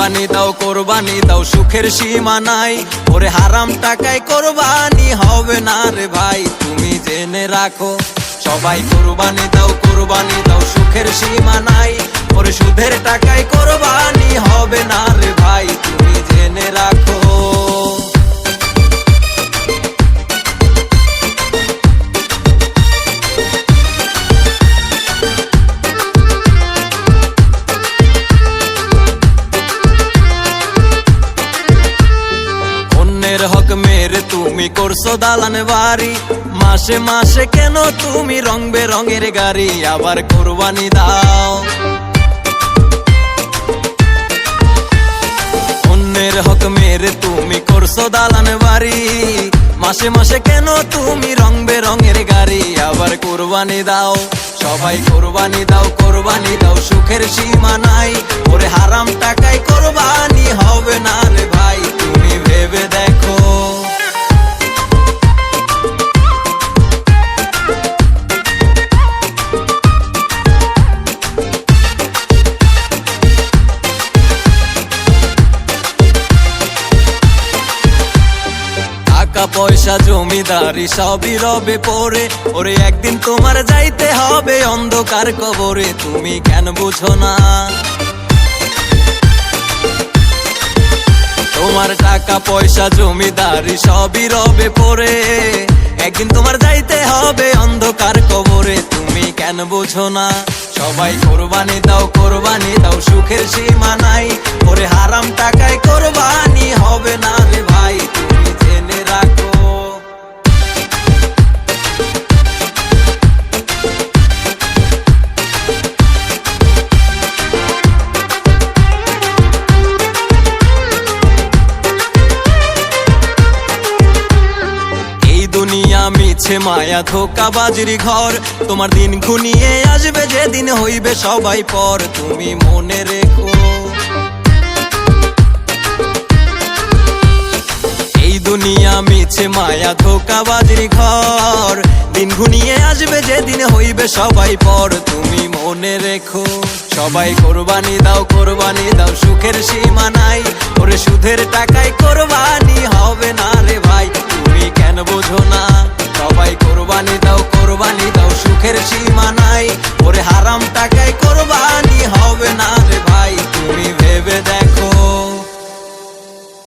কোরবানি দাও সুখের সীমা নাই। ওরে হারাম টাকায় কোরবানি হবে না রে ভাই, তুমি জেনে রাখো। সবাই কোরবানি দাও সুখের সীমা নাই। ওরে সুদের টাকায় কোরবানি হবে না রে ভাই, তুমি জেনে রাখো। হক মেরে তুমি করছো দালান বাড়ি, মাসে মাসে কেন তুমি রং বেরঙের গাড়ি আবার কোরবানি দাও। অন্যের হক মেরে তুমি করছো দালান বাড়ি, মাসে মাসে কেন তুমি রং বেরঙের গাড়ি আবার কোরবানি দাও। সবাই কোরবানি দাও সুখের সীমা নাই। ওরে হারাম টাকায় কোরবানি হবে না রে ভাই, তুমি ভেবে দেখো। টাকা পয়সা জমিদারি সবই রবে পড়ে, ওরে একদিন তোমার যাইতে হবে অন্ধকার কবরে, তুমি কেন বুঝো না? তোমার টাকা পয়সা জমিদারি সবই রবে পড়ে, একদিন তোমার যাইতে হবে অন্ধকার কবরে, তুমি কেন বুঝো না? সবাই কোরবানি দাও সুখের সীমা নাই। ওরে হারাম টাকায় কোরবানি হবে না রে ভাই, তুমি জেনে রাখো। দুনিয়া মিছে মায়া ধোঁকাবাজির ঘর, তোমার দিন ঘনিয়ে আসবে যেদিন হইবে সবাই পর, তুমি মনে রেখো। এই দুনিয়া মিছে মায়া ধোঁকাবাজির ঘর, দিন ঘনিয়ে আসবে যেদিন হইবে সবাই পর, তুমি মনে রেখো। সবাই কোরবানি দাও সুখের সীমা নাই। ওরে সুদের টাকায় কোরবানি হবে না রে ভাই, তুমি কেন বোঝো না? সবাই কোরবানি দাও সুখের সীমা নাই। ওরে হারাম টাকায় কোরবানি হবে না